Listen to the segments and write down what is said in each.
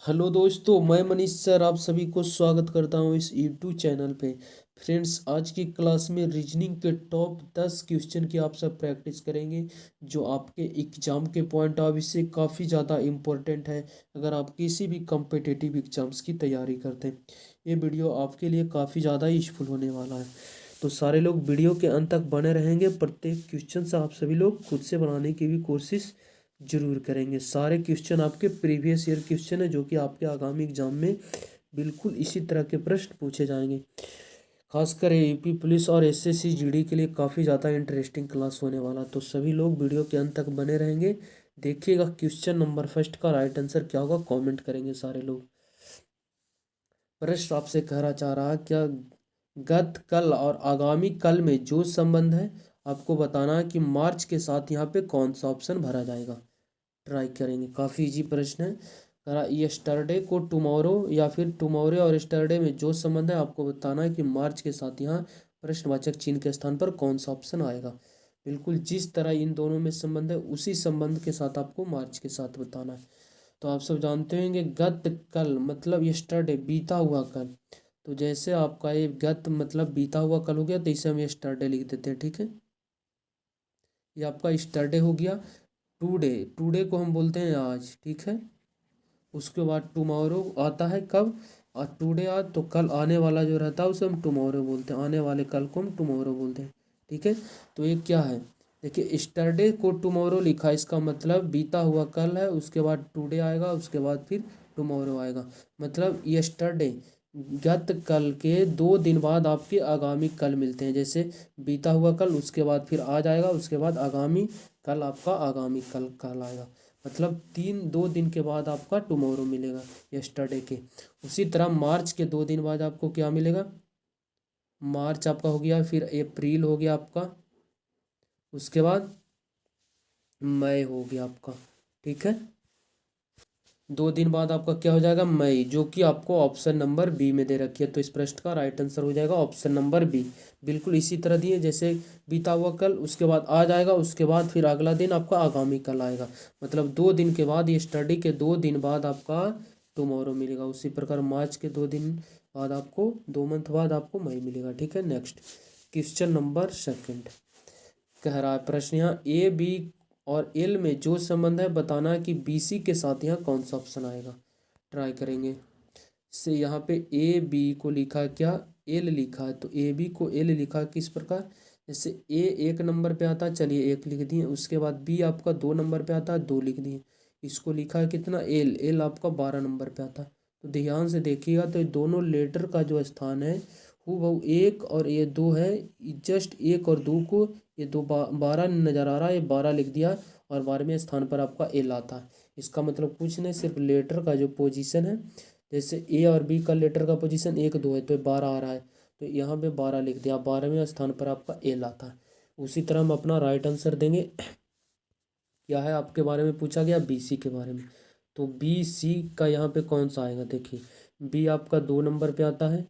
Hello दोस्तों, मैं Manish sir आप सभी को स्वागत करता हूं इस यूट्यूब चैनल पे। फ्रेंड्स, आज की क्लास में रीजनिंग के टॉप 10 क्वेश्चन की आप सब प्रैक्टिस करेंगे जो आपके एग्जाम के पॉइंट ऑफ व्यू से काफ़ी ज़्यादा इम्पोर्टेंट है अगर आप किसी भी कम्पिटिटिव एग्जाम्स की तैयारी करते हैं। ये वीडियो आपके लिए काफ़ी ज़्यादा यूजफुल होने वाला है, तो सारे लोग वीडियो के अंत तक बने रहेंगे। प्रत्येक क्वेश्चन से आप सभी लोग खुद से बनाने की भी कोशिश जरूर करेंगे। सारे क्वेश्चन आपके प्रीवियस ईयर क्वेश्चन है जो कि आपके आगामी एग्जाम में बिल्कुल इसी तरह के प्रश्न पूछे जाएंगे। खासकर यूपी पुलिस और एसएससी जीडी के लिए काफ़ी ज़्यादा इंटरेस्टिंग क्लास होने वाला, तो सभी लोग वीडियो के अंत तक बने रहेंगे। देखिएगा क्वेश्चन नंबर फर्स्ट का राइट आंसर क्या होगा, कमेंट करेंगे सारे लोग। प्रश्न आपसे कहना चाह रहा है, क्या गत कल और आगामी कल में जो संबंध है आपको बताना है कि मार्च के साथ यहाँ पे कौन सा ऑप्शन भरा जाएगा। ट्राई करेंगे, काफ़ी इजी प्रश्न है। करा यस्टरडे को टुमारो या फिर टुमारो और यस्टरडे में जो संबंध है आपको बताना है कि मार्च के साथ यहाँ प्रश्नवाचक चिन्ह के स्थान पर कौन सा ऑप्शन आएगा। बिल्कुल जिस तरह इन दोनों में संबंध है उसी संबंध के साथ आपको मार्च के साथ बताना है। तो आप सब जानते होंगे गत कल मतलब यस्टरडे बीता हुआ कल। तो जैसे आपका ये गत मतलब बीता हुआ कल हो गया तो इसे हम यस्टरडे लिख देते हैं, ठीक है। ये आपका यस्टरडे हो गया। टुडे, टुडे को हम बोलते हैं आज, ठीक है। उसके बाद टुमारो आता है कब, और टुडे आज तो कल आने वाला जो रहता है उसे हम टुमारो बोलते हैं, आने वाले कल को हम टुमारो बोलते हैं, ठीक है। तो ये क्या है, देखिए यस्टरडे को टुमारो लिखा है, इसका मतलब बीता हुआ कल है, उसके बाद टुडे आएगा, उसके बाद फिर टुमारो आएगा। मतलब यस्टरडे गत कल के 2 दिन बाद आपके आगामी कल मिलते हैं। जैसे बीता हुआ कल, उसके बाद फिर आज आएगा, उसके बाद आगामी कल आपका आगामी कल कल आएगा। मतलब 2 दिन के बाद आपका टुमारो मिलेगा यस्टरडे के। उसी तरह मार्च के 2 दिन बाद आपको क्या मिलेगा, मार्च आपका हो गया, फिर अप्रैल हो गया आपका, उसके बाद मई हो गया आपका, ठीक है। 2 दिन बाद आपका क्या हो जाएगा, मई, जो कि आपको ऑप्शन नंबर बी में दे रखी है। तो इस प्रश्न का राइट आंसर हो जाएगा ऑप्शन नंबर बी। बिल्कुल इसी तरह दिए जैसे बीता हुआ कल, उसके बाद आज आएगा, उसके बाद फिर अगला दिन आपका आगामी कल आएगा। मतलब 2 दिन के बाद, ये स्टडी के 2 दिन बाद आपका टुमारो मिलेगा। उसी प्रकार मार्च के 2 दिन बाद आपको, 2 मंथ बाद आपको मई मिलेगा, ठीक है। नेक्स्ट क्वेश्चन नंबर सेकंड कह रहा है प्रश्न यहाँ, ए बी और एल में जो संबंध है बताना है कि बी सी के साथ यहाँ कौन सा ऑप्शन आएगा। ट्राई करेंगे। से यहाँ पे ए बी को लिखा है क्या, एल लिखा है, तो ए बी को एल लिखा है किस प्रकार, जैसे ए 1 नंबर पे आता है, चलिए 1 लिख दिए। उसके बाद बी आपका 2 नंबर पे आता है, 2 लिख दिए। इसको लिखा है कितना, एल, एल आपका 12 नंबर पे आता है। तो ध्यान से देखिएगा, तो ये दोनों लेटर का जो स्थान है वो 1 और ये 2 है। जस्ट 1 और 2 को, ये 12 नज़र आ रहा है, ये 12 लिख दिया, और 12वें स्थान पर आपका एल आता है। इसका मतलब कुछ नहीं, सिर्फ लेटर का जो पोजीशन है, जैसे ए और बी का लेटर का पोजीशन 1 2 है तो 12 आ रहा है, तो यहाँ पे 12 लिख दिया, 12वें स्थान पर आपका एल आता है। उसी तरह हम अपना राइट आंसर देंगे। क्या है आपके बारे में पूछा गया, बी सी के बारे में। तो बी सी का यहाँ पे कौन सा आएगा, देखिए बी आपका 2 नंबर पे आता है,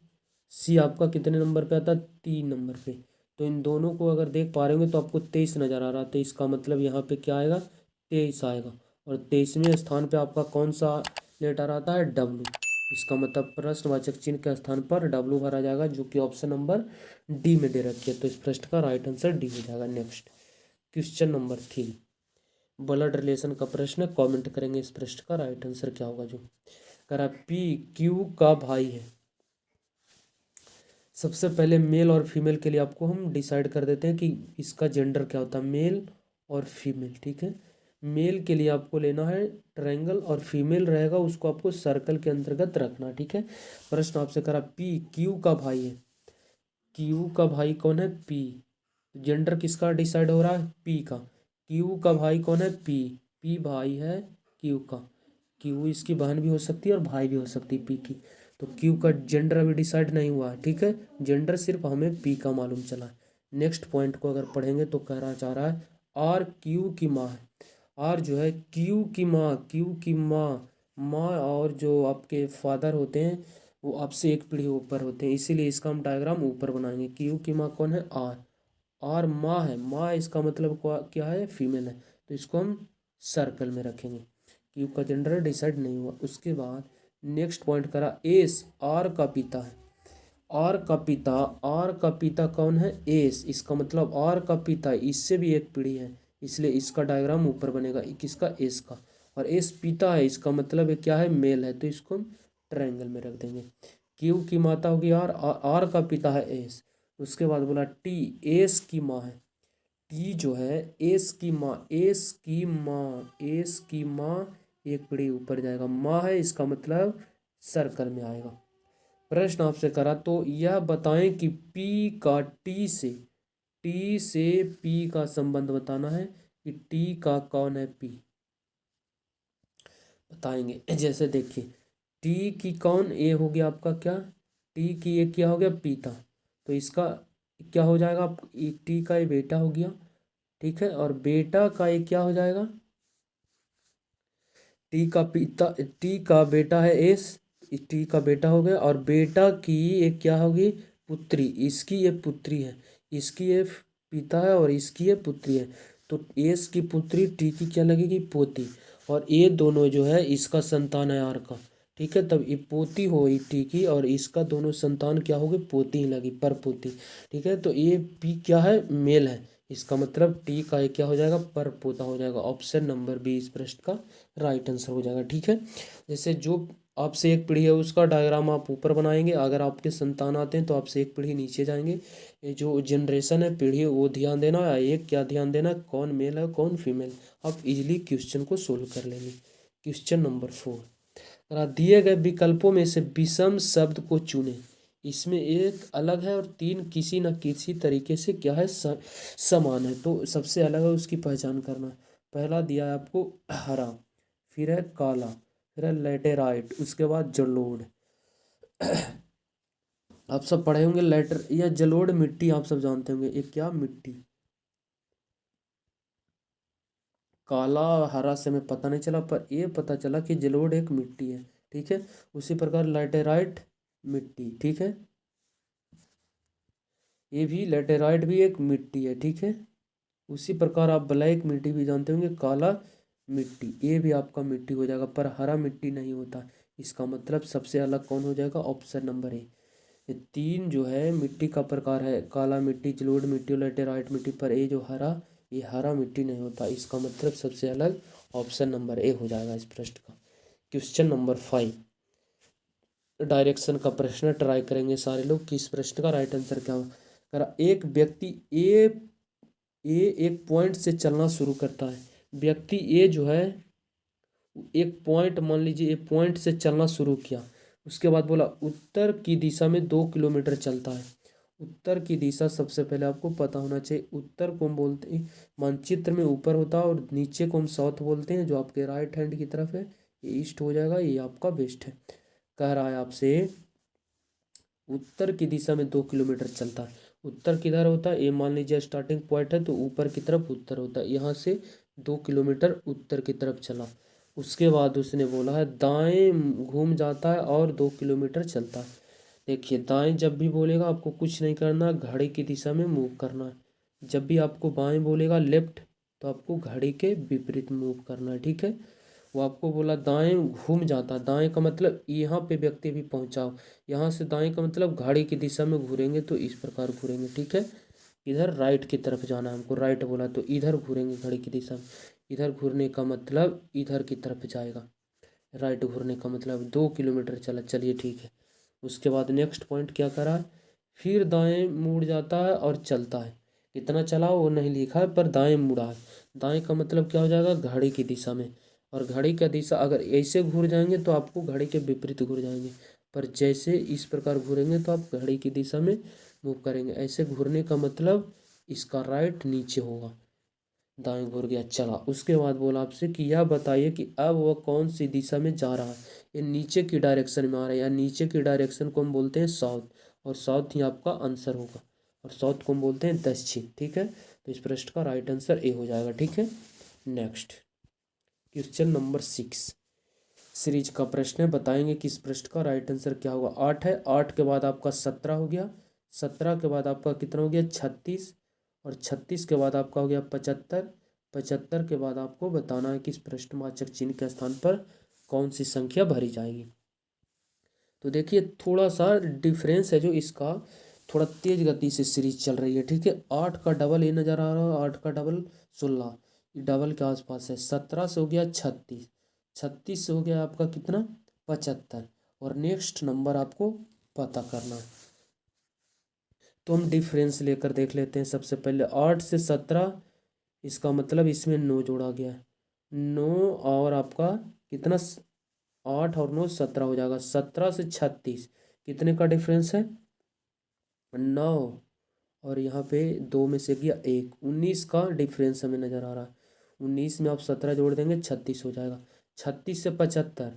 सी आपका कितने नंबर पे आता है, 3 नंबर पे। तो इन दोनों को अगर देख पा रहे होंगे तो आपको 23 नज़र आ रहा है, तो इसका मतलब यहाँ पे क्या आएगा, 23 आएगा। और 23वें स्थान पे आपका कौन सा लेटर आता है, डब्लू। इसका मतलब प्रश्नवाचक चिन्ह के स्थान पर डब्लू भरा जाएगा, जो कि ऑप्शन नंबर डी में दे रखी है। तो इस प्रश्न का राइट आंसर डी हो जाएगा। Next question number 3, blood relation का प्रश्न है, कमेंट करेंगे इस प्रश्न का राइट आंसर क्या होगा। जो करा पी क्यू का भाई है। सबसे पहले मेल और फीमेल के लिए आपको हम डिसाइड कर देते हैं कि इसका जेंडर क्या होता है, मेल और फीमेल, ठीक है। मेल के लिए आपको लेना है ट्रायंगल, और फीमेल रहेगा उसको आपको सर्कल के अंतर्गत रखना, ठीक है। प्रश्न आपसे करा पी क्यू का भाई है, क्यू का भाई कौन है, पी। जेंडर किसका डिसाइड हो रहा है, पी का। क्यू का भाई कौन है, पी, पी भाई है क्यू का। क्यू इसकी बहन भी हो सकती है और भाई भी हो सकती है पी की। तो क्यू का जेंडर अभी डिसाइड नहीं हुआ है, ठीक है। जेंडर सिर्फ हमें पी का मालूम चला है। नेक्स्ट पॉइंट को अगर पढ़ेंगे तो कहना चाह रहा है आर क्यू की माँ है। आर जो है क्यू की माँ, क्यू की माँ, माँ और जो आपके फादर होते हैं वो आपसे एक पीढ़ी ऊपर होते हैं, इसीलिए इसका हम डायग्राम ऊपर बनाएंगे। क्यू की माँ कौन है, आर। और माँ है, माँ इसका मतलब क्या है, फीमेल है, तो इसको हम सर्कल में रखेंगे। क्यू का जेंडर डिसाइड नहीं हुआ। उसके बाद नेक्स्ट पॉइंट करा एस आर का पिता है। आर का पिता कौन है? एस। इसका मतलब आर का पिता, इससे भी एक पीढ़ी है, इसलिए इसका डायग्राम ऊपर बनेगा किसका? एस का। और एस पिता है, इसका मतलब है क्या है? मेल है, तो इसको हम ट्रायंगल में रख देंगे। क्यू की माता होगी आर, आर का पिता है एस। उसके बाद बोला टी एस की माँ है। टी जो है एस की माँ, एस की माँ एक पीढ़ी ऊपर जाएगा, माँ है इसका मतलब सर्कल में आएगा। प्रश्न आपसे करा तो यह बताएं कि पी का टी से पी का संबंध बताना है कि टी का कौन है? पी बताएंगे। जैसे देखिए टी की कौन? ए हो गया आपका क्या? टी की ए क्या हो गया? पिता। तो इसका क्या हो जाएगा? टी का ये बेटा हो गया, ठीक है। और बेटा का ये क्या हो जाएगा? टी का पिता, टी का बेटा है एस, टी का बेटा हो गया। और बेटा की एक क्या होगी? पुत्री। इसकी ये पुत्री है, इसकी ये पिता है और इसकी ये पुत्री है। तो एस की पुत्री टी की क्या लगेगी? पोती। और ये दोनों जो है इसका संतान है आर का, ठीक है। तब ये पोती हो टी की और इसका दोनों संतान क्या होगी? पोती ही लगी, पर पोती, ठीक है। तो ये पी क्या है? मेल है, इसका मतलब टी का ये क्या हो जाएगा? पर पोता हो जाएगा। ऑप्शन नंबर बी इस प्रश्न का राइट आंसर हो जाएगा, ठीक है। जैसे जो आपसे एक पीढ़ी है उसका डायग्राम आप ऊपर बनाएंगे, अगर आपके संतान आते हैं तो आपसे एक पीढ़ी नीचे जाएंगे। ये जो जनरेशन है, पीढ़ी है, वो ध्यान देना है। एक क्या ध्यान देना है? कौन मेल है कौन फीमेल। आप इजीली क्वेश्चन को सोल्व कर लेंगे। क्वेश्चन नंबर 4, दिए गए विकल्पों में से विषम शब्द को चुनें। इसमें एक अलग है और तीन किसी न किसी तरीके से क्या है? समान है। तो सबसे अलग है उसकी पहचान करना है। पहला दिया है आपको हरा, फिर है काला, फिर है लेटेराइट, उसके बाद जलोढ़। आप सब पढ़े होंगे लेटर या जलोढ़ मिट्टी, आप सब जानते होंगे ये क्या मिट्टी। काला हरा से हमें पता नहीं चला, पर ये पता चला कि जलोढ़ एक मिट्टी है, ठीक है। उसी प्रकार लेटेराइट मिट्टी, ठीक है, ये भी लेटेराइट भी एक मिट्टी है, ठीक है। उसी प्रकार आप ब्लैक मिट्टी भी जानते होंगे, काला मिट्टी, ये भी आपका मिट्टी हो जाएगा, पर हरा मिट्टी नहीं होता। इसका मतलब सबसे अलग कौन हो जाएगा? Option number A. ये तीन जो है मिट्टी का प्रकार है, काला मिट्टी, जलोढ़ मिट्टी, लेटेराइट मिट्टी, पर ये जो हरा, ये हरा मिट्टी नहीं होता। इसका मतलब सबसे अलग ऑप्शन नंबर ए हो जाएगा इस प्रश्न का। क्वेश्चन नंबर 5, डायरेक्शन का प्रश्न ट्राई करेंगे सारे लोग कि इस प्रश्न का राइट आंसर क्या होगा। एक व्यक्ति ए एक पॉइंट से चलना शुरू करता है। व्यक्ति ए जो है एक पॉइंट, मान लीजिए एक पॉइंट से चलना शुरू किया, उसके बाद बोला उत्तर की दिशा में 2 किलोमीटर चलता है। उत्तर की दिशा सबसे पहले आपको पता होना चाहिए। उत्तर को हम बोलते हैं मानचित्र में ऊपर होता है और नीचे को हम साउथ बोलते हैं, जो आपके राइट हैंड की तरफ है ये ईस्ट हो जाएगा, ये आपका वेस्ट है। कह रहा है आपसे उत्तर की दिशा में 2 किलोमीटर चलता है। उत्तर किधर होता है? ये मान लीजिए स्टार्टिंग पॉइंट है तो ऊपर की तरफ उत्तर होता है, यहाँ से 2 किलोमीटर उत्तर की तरफ चला। उसके बाद उसने बोला है दाएं घूम जाता है और 2 किलोमीटर चलता है। देखिए दाएं जब भी बोलेगा आपको कुछ नहीं करना, घड़ी की दिशा में मूव करना है। जब भी आपको बाएं बोलेगा लेफ्ट, तो आपको घड़ी के विपरीत मूव करना है, ठीक है। वो आपको बोला दाएं घूम जाता, दाएं का मतलब यहाँ पे व्यक्ति भी पहुँचा, यहाँ से दाएं का मतलब घड़ी की दिशा में घूरेंगे तो इस प्रकार घूरेंगे, ठीक है। इधर राइट की तरफ जाना है हमको, राइट बोला तो इधर घूरेंगे घड़ी की दिशा में। इधर घूरने का मतलब इधर की तरफ जाएगा, राइट घूरने का मतलब 2 किलोमीटर चला, चलिए ठीक है। उसके बाद नेक्स्ट पॉइंट क्या करा, फिर दाएं मुड़ जाता है और चलता है। कितना चला वो नहीं लिखा है, पर दाएं मुड़ा है। दाएं का मतलब क्या हो जाएगा? घड़ी की दिशा में। और घड़ी का दिशा अगर ऐसे घूर जाएंगे तो आपको घड़ी के विपरीत घूर जाएंगे, पर जैसे इस प्रकार घूरेंगे तो आप घड़ी की दिशा में मूव करेंगे। ऐसे घूरने का मतलब इसका राइट नीचे होगा, दाएं घूर गया चला। उसके बाद बोला आपसे कि यह बताइए कि अब वह कौन सी दिशा में जा रहा है। ये नीचे की डायरेक्शन में आ रहा है, या नीचे की डायरेक्शन को हम बोलते हैं साउथ, और साउथ ही आपका आंसर होगा। और साउथ को हम बोलते हैं दक्षिण, ठीक है। तो इस प्रश्न का राइट आंसर ए हो जाएगा, ठीक है। नेक्स्ट क्वेश्चन नंबर 6 सीरीज का प्रश्न है, बताएंगे कि इस प्रश्न का राइट आंसर क्या होगा। 8 है, 8 के बाद आपका 17 हो गया, 17 के बाद आपका कितना हो गया? 36, और 36 के बाद आपका हो गया 75, 75 के बाद आपको बताना है कि इस प्रश्नवाचक चिन्ह के स्थान पर कौन सी संख्या भरी जाएगी। तो देखिए थोड़ा सा डिफरेंस है जो इसका, थोड़ा तेज गति से सीरीज चल रही है, ठीक है। 8 का डबल ये नज़र आ रहा है, 8 का डबल 16, ये डबल के आसपास है। 17 से हो गया 36, 36 से हो गया आपका कितना 75, और नेक्स्ट नंबर आपको पता करना है। तो हम डिफरेंस लेकर देख लेते हैं। सबसे पहले 8 से 17, इसका मतलब इसमें 9 जोड़ा गया है, 9 और आपका कितना 8 और 9 17 हो जाएगा। 17 से 36 कितने का डिफरेंस है 9, और यहाँ पे 2 में से गया 1, 19 का डिफरेंस हमें नज़र आ रहा है। 19 में आप 17 जोड़ देंगे 36 हो जाएगा। 36 से 75,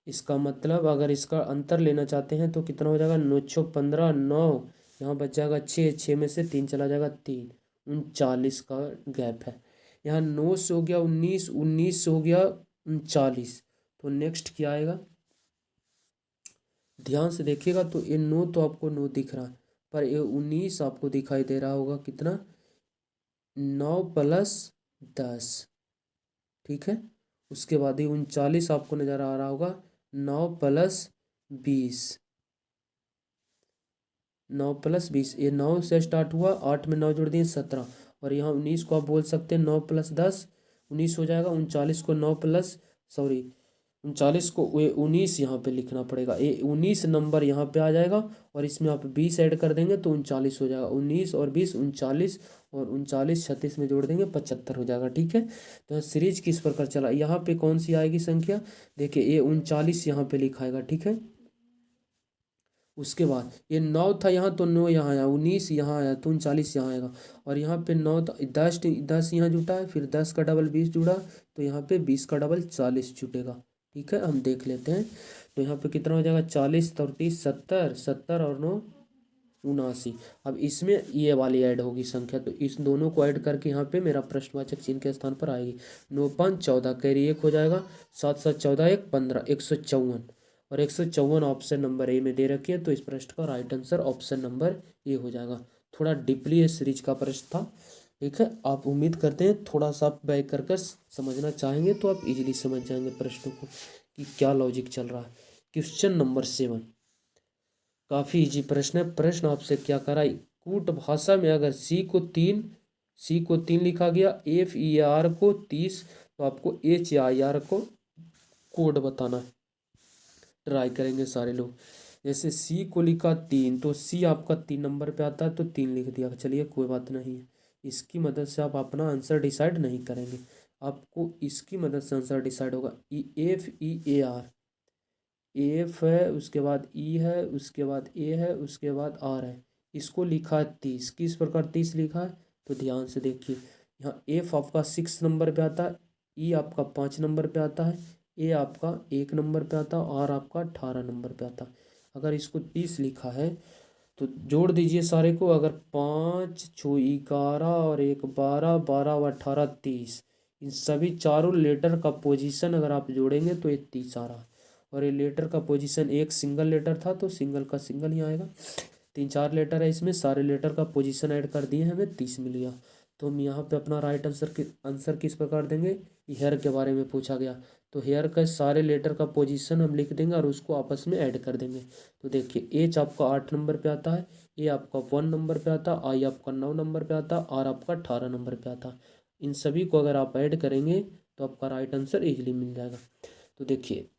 इसका मतलब अगर इसका अंतर लेना चाहते हैं तो कितना हो जाएगा 9 6 15, 9 यहाँ बच जाएगा 6, 6 में से 3 चला जाएगा 3, 39 का गैप है। यहाँ 9 से हो गया 19, 19 से हो गया 39, तो नेक्स्ट क्या आएगा, ध्यान से देखिएगा। तो ये 9 तो आपको 9 दिख रहा है, पर ये 19 आपको दिखाई दे रहा होगा कितना 9 प्लस 10, ठीक है। उसके बाद ये 39 आपको नज़र आ रहा होगा 9 प्लस 20, 9 प्लस 20, ये 9 से स्टार्ट हुआ, 8 में 9 जोड़ दिए 17, और यहाँ 19 को आप बोल सकते हैं 9 प्लस 10 19 हो जाएगा। 39 को 9 प्लस, सॉरी 39 को 19 यहाँ पे लिखना पड़ेगा, ये 19 नंबर यहाँ पे आ जाएगा, और इसमें आप 20 ऐड कर देंगे तो 39 हो जाएगा। 19 और 20 39, और 39 36 में जोड़ देंगे 75 हो जाएगा, ठीक है। तो सीरीज किस प्रकार चला, यहाँ पे कौन सी आएगी संख्या, देखिए ये 39 यहाँ पे लिखाएगा, ठीक है। उसके बाद ये 9 था यहाँ, तो 9 यहाँ आया, 19 यहाँ आया, तो 39 यहाँ आएगा, और यहाँ पे 9 था, 10 10 यहाँ जुटा है, फिर 10 का डबल 20 जुड़ा, तो यहाँ पे 20 का डबल 40 जुटेगा, ठीक है। हम देख लेते हैं, तो यहाँ पे कितना हो जाएगा 40 30 70, 70 और 9 79। अब इसमें ये वाली ऐड होगी संख्या, तो इस दोनों को ऐड करके यहाँ पे मेरा प्रश्नवाचक चिन्ह के स्थान पर आएगी। 9 5 14, कैरी 1 हो जाएगा, 7 7 14 1 15, 154, और 154 ऑप्शन नंबर ए में दे रखी है, तो इस प्रश्न का right answer option number A हो जाएगा। थोड़ा डीपली ये सीरीज का प्रश्न था, ठीक है। आप उम्मीद करते हैं थोड़ा सा आप बैक करके समझना चाहेंगे तो आप इजीली समझ जाएंगे प्रश्नों को कि क्या लॉजिक चल रहा है। क्वेश्चन नंबर 7 काफ़ी इजी प्रश्न है। प्रश्न आपसे क्या करा, कूट भाषा में अगर सी को 3 लिखा गया, FER को 30, तो आपको HIR को कोड बताना है। ट्राई करेंगे सारे लोग। जैसे सी को लिखा 3, तो सी आपका 3 नंबर पे आता है, तो 3 लिख दिया, चलिए कोई बात नहीं है। इसकी मदद से आप अपना आंसर डिसाइड नहीं करेंगे, आपको इसकी मदद से आंसर डिसाइड होगा। FEAR, एफ है, उसके बाद ई है, उसके बाद ए है, उसके बाद आर है, इसको लिखा है 30। किस प्रकार 30 लिखा है, तो ध्यान से देखिए, यहाँ एफ आपका 6 नंबर पे आता है, ई आपका 5 नंबर पे आता है, ए आपका 1 नंबर पे आता है, आर आपका 18 नंबर पे आता है। अगर इसको 30 लिखा है तो जोड़ दीजिए सारे को, अगर 5 6 11 और 1 12, 12 व 18 30, इन सभी चारों लेटर का पोजीशन अगर आप जोड़ेंगे तो ये 30 आ रहा। और ये लेटर का पोजीशन एक सिंगल लेटर था, तो सिंगल का सिंगल ही आएगा। 3 4 लेटर है इसमें, सारे लेटर का पोजीशन ऐड कर दिए, हमें 30 मिल गया। तो हम यहाँ पे अपना राइट आंसर किस प्रकार देंगे, हेयर के बारे में पूछा गया, तो हेयर का सारे लेटर का पोजीशन हम लिख देंगे और उसको आपस में ऐड कर देंगे। तो देखिए एच आपका 8 नंबर पे आता है, ए आपका 1 नंबर पे आता है, आई आपका 9 नंबर पे आता है, आर आपका 18 नंबर पे आता है। इन सभी को अगर आप ऐड करेंगे तो आपका राइट आंसर इजीली मिल जाएगा। तो देखिए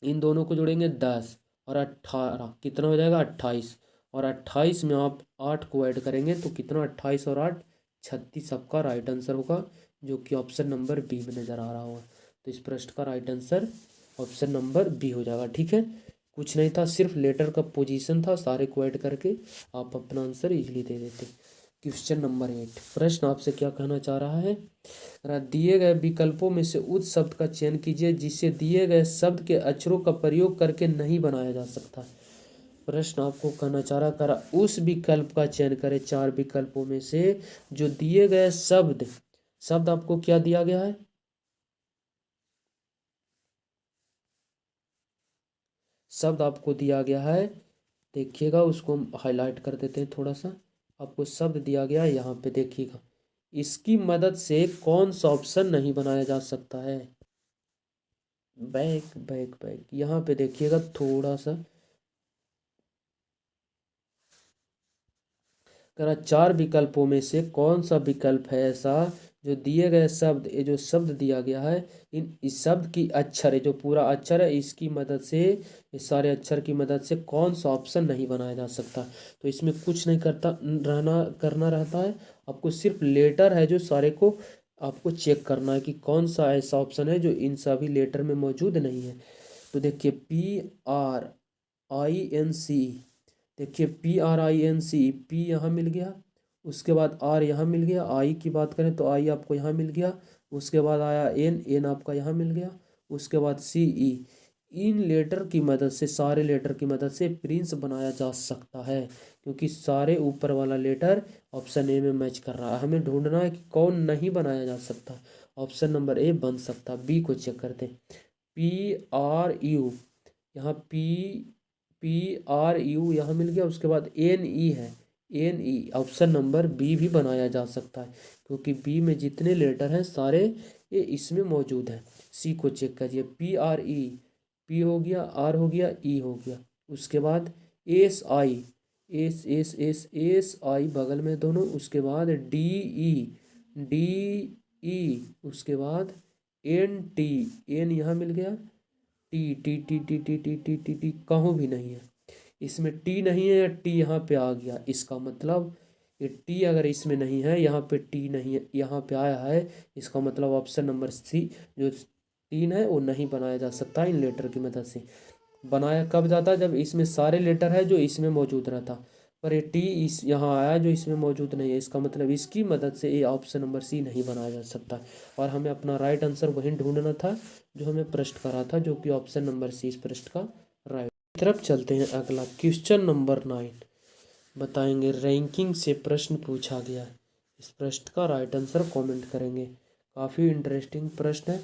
इन दोनों को जोड़ेंगे 10 और 18, कितना हो जाएगा 28, और 28 में आप 8 को ऐड करेंगे तो कितना 28 और 8 36 आपका राइट आंसर होगा, जो कि ऑप्शन नंबर बी में नज़र आ रहा होगा। तो इस प्रश्न का right answer option number B हो जाएगा, ठीक है। कुछ नहीं था, सिर्फ लेटर का पोजीशन था, सारे को ऐड करके आप अपना आंसर इजीली दे देते। क्वेश्चन नंबर 8, प्रश्न आपसे क्या कहना चाह रहा है, दिए गए विकल्पों में से उस शब्द का चयन कीजिए जिसे दिए गए शब्द के अक्षरों का प्रयोग करके नहीं बनाया जा सकता। प्रश्न आपको कहना चाह रहा करा उस विकल्प का चयन करें 4 विकल्पों में से जो दिए गए शब्द आपको क्या दिया गया है, शब्द आपको दिया गया है, देखिएगा उसको हम हाईलाइट कर देते हैं थोड़ा सा। आपको शब्द दिया गया है यहाँ पे, देखिएगा इसकी मदद से कौन सा ऑप्शन नहीं बनाया जा सकता है। बैक बैक बैक यहाँ पे देखिएगा थोड़ा सा, करा चार विकल्पों में से कौन सा विकल्प है ऐसा जो दिए गए शब्द, ये जो शब्द दिया गया है इन इस शब्द की अक्षर, ये जो पूरा अक्षर है इसकी मदद से, इस सारे अक्षर की मदद से कौन सा ऑप्शन नहीं बनाया जा सकता। तो इसमें कुछ नहीं करना रहता है, आपको सिर्फ लेटर है जो सारे को आपको चेक करना है कि कौन सा ऐसा ऑप्शन है जो इन सभी लेटर में मौजूद नहीं है। तो देखिए PRINC, देखिए PRINC, पी यहाँ मिल गया, उसके बाद आर यहाँ मिल गया, आई की बात करें तो आई आपको यहाँ मिल गया, उसके बाद आया एन, एन आपका यहाँ मिल गया, उसके बाद CE। इन लेटर की मदद से, सारे लेटर की मदद से प्रिंस बनाया जा सकता है, क्योंकि सारे ऊपर वाला लेटर ऑप्शन ए में मैच कर रहा है। हमें ढूंढना है कि कौन नहीं बनाया जा सकता। ऑप्शन नंबर ए बन सकता, बी को चेक करते हैं। PRU, यहाँ PRU यहाँ मिल गया, उसके बाद NE है, NE ऑप्शन नंबर बी भी बनाया जा सकता है, क्योंकि बी में जितने लेटर हैं सारे ये इसमें मौजूद हैं। सी को चेक करिए, PRE, पी हो गया, आर हो गया, ई हो गया, उसके बाद SI, SI बगल में दोनों, उसके बाद DE, उसके बाद NT, एन यहाँ मिल गया, T T T T T T T T T कहूँ भी नहीं है, इसमें टी नहीं है, टी यहाँ पे आ गया, इसका मतलब ये टी अगर इसमें नहीं है, यहाँ पे टी नहीं है, यहाँ पे आया है, इसका मतलब ऑप्शन नंबर सी जो 3 है वो नहीं बनाया जा सकता इन लेटर की मदद से। बनाया कब जाता है, जब इसमें सारे लेटर है जो इसमें मौजूद रहता, पर ये टी इस यहाँ आया जो इसमें मौजूद नहीं है, इसका मतलब इसकी मदद से ये ऑप्शन नंबर सी नहीं बनाया जा सकता। और हमें अपना राइट आंसर वहीं ढूंढना था जो हमें प्रश्न करा था, जो कि ऑप्शन नंबर सी इस प्रश्न का राइट। तरफ चलते हैं, अगला क्वेश्चन नंबर 9 बताएंगे, रैंकिंग से प्रश्न पूछा गया है, इस प्रश्न का राइट आंसर कमेंट करेंगे। काफ़ी इंटरेस्टिंग प्रश्न है।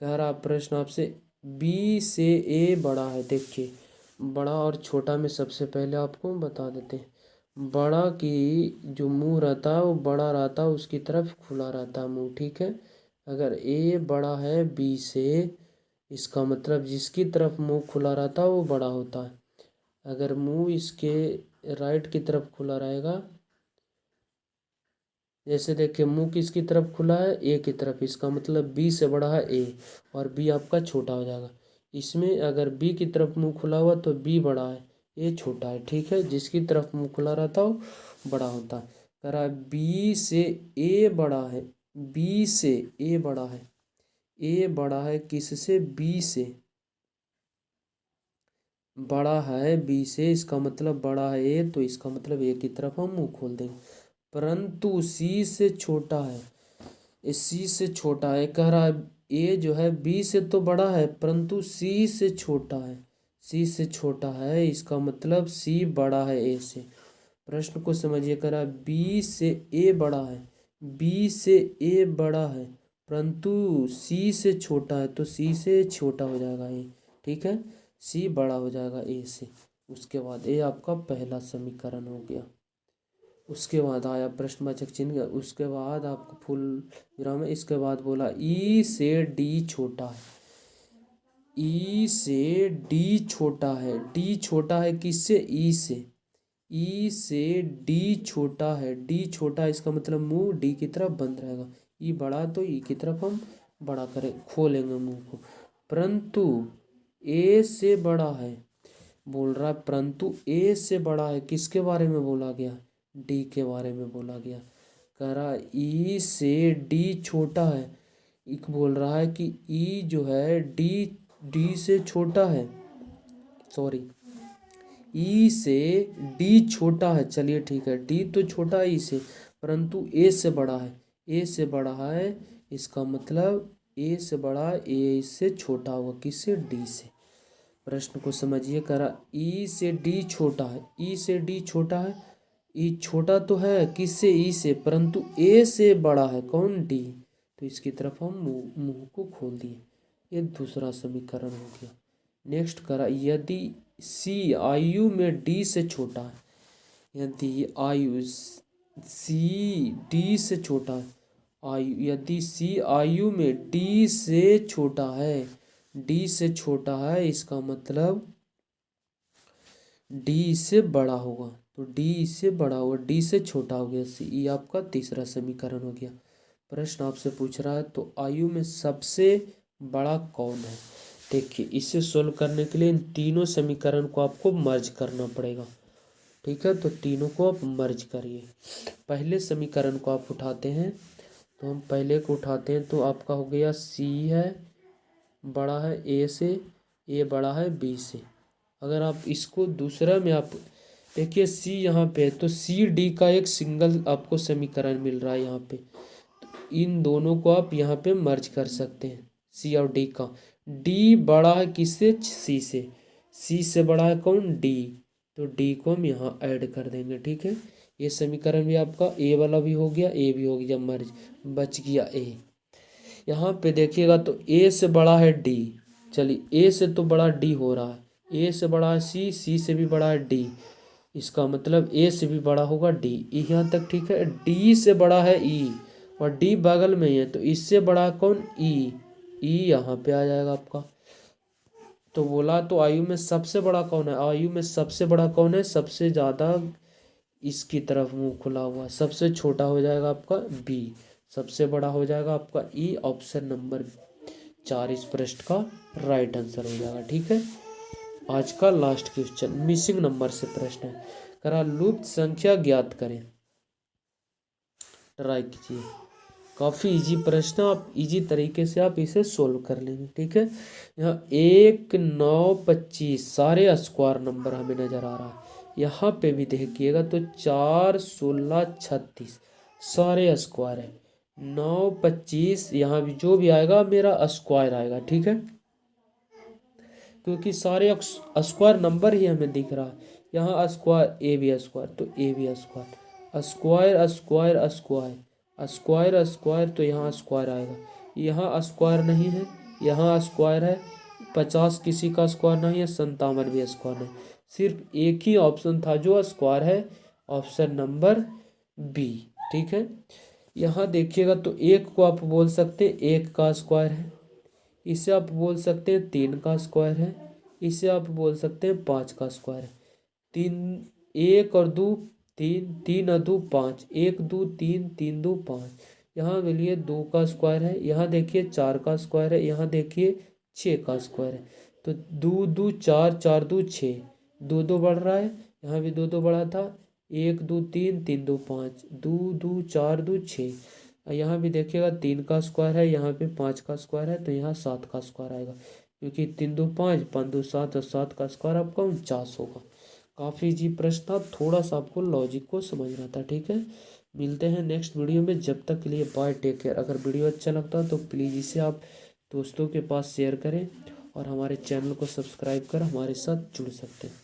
कह रहा प्रश्न आपसे, बी से ए बड़ा है। देखिए बड़ा और छोटा में सबसे पहले आपको बता देते हैं, बड़ा की जो मुंह रहता है वो बड़ा रहता है, उसकी तरफ खुला रहता है मुंह, ठीक है। अगर ए बड़ा है बी से, इसका मतलब जिसकी तरफ मुंह खुला रहता है वो बड़ा होता है। अगर मुंह इसके राइट की तरफ खुला रहेगा, जैसे देखिए मुंह किसकी तरफ खुला है, ए की तरफ, इसका मतलब बी से बड़ा है ए, और बी आपका छोटा हो जाएगा। इसमें अगर बी की तरफ मुंह खुला हुआ तो बी बड़ा है, ए छोटा है, ठीक है। जिसकी तरफ मुंह खुला रहता हो बड़ा होता है। कह रहा है बी से ए बड़ा है, बी से ए बड़ा है, ए बड़ा है किससे, बी से बड़ा है, बी से, इसका मतलब बड़ा है ए, तो इसका मतलब ए की तरफ हम मुंह खोल देंगे। परंतु सी से छोटा है, सी से छोटा है। कह रहा है ए जो है बी से तो बड़ा है परंतु सी से छोटा है, सी से छोटा है, इसका मतलब सी बड़ा है ए से। प्रश्न को समझिए, कह रहा है बी से ए बड़ा है, बी से ए बड़ा है परंतु सी से छोटा है, तो सी से छोटा हो जाएगा ए, ठीक है। सी बड़ा हो जाएगा ए से। उसके बाद ए आपका पहला समीकरण हो गया। उसके बाद आया प्रश्नवाचक चिन्ह, उसके बाद आपको फुल विराम है, इसके बाद बोला ई से डी छोटा है, ई से डी छोटा है, डी छोटा है किससे, ई से, ई से डी छोटा है, डी छोटा है, इसका मतलब मुंह डी की तरफ बंद रहेगा, ई बड़ा तो ई की तरफ हम बड़ा करें, खोलेंगे मुंह को। परंतु ए से बड़ा है, बोल रहा है परंतु ए से बड़ा है, किसके बारे में बोला गया, डी के बारे में बोला गया। कह रहा ई से डी छोटा है, एक बोल रहा है कि ई जो है डी डी से छोटा है, सॉरी ई से डी छोटा है, चलिए ठीक है, डी तो छोटा है ई से, परंतु ए से बड़ा है, ए से बड़ा है, इसका मतलब ए से बड़ा, ए से छोटा होगा किससे, डी से। प्रश्न को समझिए, करा ई से डी छोटा है, ई से डी छोटा है, ई छोटा तो है किससे, ई से, परंतु ए से बड़ा है कौन, डी, तो इसकी तरफ हम मुंह को खोल दिए। ये दूसरा समीकरण हो गया। नेक्स्ट करा, यदि सी आयु में डी से छोटा है, यदि आयु सी डी से छोटा है, आयु यदि सी आयु में डी से छोटा है, डी से छोटा है, इसका मतलब डी इससे बड़ा होगा, तो डी इससे बड़ा होगा, डी से छोटा हो गया सी। ये आपका तीसरा समीकरण हो गया। प्रश्न आपसे पूछ रहा है तो आयु में सबसे बड़ा कौन है। देखिए इसे सोल्व करने के लिए इन तीनों समीकरण को आपको मर्ज करना पड़ेगा। ठीक है, तो तीनों को आप मर्ज करिए। पहले समीकरण को आप उठाते हैं, तो हम पहले को उठाते हैं तो आपका हो गया सी है बड़ा है ए से, ए बड़ा है बी से। अगर आप इसको दूसरा में आप देखिए सी यहाँ पे है, तो सी डी का एक सिंगल आपको समीकरण मिल रहा है यहाँ पे। तो इन दोनों को आप यहाँ पे मर्ज कर सकते हैं, सी और डी का। डी बड़ा है किससे, सी से। सी से बड़ा है कौन, डी। तो डी को हम यहाँ ऐड कर देंगे। ठीक है, ये समीकरण भी आपका ए वाला भी हो गया, ए भी हो गया मर्ज, बच गया ए। यहाँ पे देखिएगा तो ए से बड़ा है डी, चलिए ए से तो बड़ा डी हो रहा है, ए से बड़ा है सी, सी से भी बड़ा है डी, इसका मतलब ए से भी बड़ा होगा डी। यहाँ तक ठीक है। डी से बड़ा है ई, और डी बगल में ही है, तो इससे बड़ा कौन, ई। ई यहाँ पे आ जाएगा आपका। तो बोला तो आयु में सबसे बड़ा कौन है, आयु में सबसे बड़ा कौन है, सबसे ज़्यादा इसकी तरफ मुंह खुला हुआ। सबसे छोटा हो जाएगा आपका बी, सबसे बड़ा हो जाएगा आपका ई। ऑप्शन नंबर 4 इस प्रश्न का राइट आंसर हो जाएगा। ठीक है, आज का लास्ट क्वेश्चन मिसिंग नंबर से प्रश्न है। करा लुप्त संख्या ज्ञात करें। ट्राई कीजिए, काफ़ी इजी प्रश्न, आप इजी तरीके से आप इसे सोल्व कर लेंगे। ठीक है, यहाँ 1, 9, 25 सारे स्क्वायर नंबर हमें नज़र आ रहा है। यहाँ पे भी देखिएगा तो 4, 16, 36 सारे स्क्वायर है। 9, 25 यहाँ भी जो भी आएगा मेरा स्क्वायर आएगा। ठीक है, क्योंकि सारे स्क्वायर नंबर ही हमें दिख रहा है। यहाँ स्क्वायर, ए भी स्क्वायर, तो ए भी square, square square square square square, तो यहाँ स्क्वायर आएगा। यहाँ स्क्वायर नहीं है, यहाँ स्क्वायर है। 50 किसी का स्क्वायर नहीं है, 57 भी स्क्वायर नहीं, सिर्फ एक ही ऑप्शन था जो स्क्वायर है, ऑप्शन नंबर बी। ठीक है, यहाँ देखिएगा तो एक को आप बोल सकते हैं 1 का स्क्वायर है, इसे आप बोल सकते हैं 3 का स्क्वायर है, इसे आप बोल सकते हैं 5 का स्क्वायर है। 3, 1 और 2 3, 3 और 2 5, 1 2 3, 3 2 5। यहाँ मिलिए 2 का स्क्वायर है, यहाँ देखिए 4 का स्क्वायर है, यहाँ देखिए 6 का स्क्वायर है। तो 2 2 4, 4 2 6, 2 2 बढ़ रहा है, यहाँ भी 2 2 बढ़ा था। 1 2 3, 3 2 5, 2 2 4 2 6। यहाँ भी देखिएगा 3 का स्क्वायर है, यहाँ पे 5 का स्क्वायर है, तो यहाँ 7 का स्क्वायर आएगा, क्योंकि 3 2 5, 5 2 7 और 7 का स्क्वायर आपका 49 होगा। काफ़ी इजी प्रश्न था, थोड़ा सा आपको लॉजिक को समझना था। ठीक है, मिलते हैं नेक्स्ट वीडियो में, जब तक के लिए बाय, टेक केयर। अगर वीडियो अच्छा लगता है तो प्लीज़ इसे आप दोस्तों के पास शेयर करें, और हमारे चैनल को सब्सक्राइब कर हमारे साथ जुड़ सकते हैं।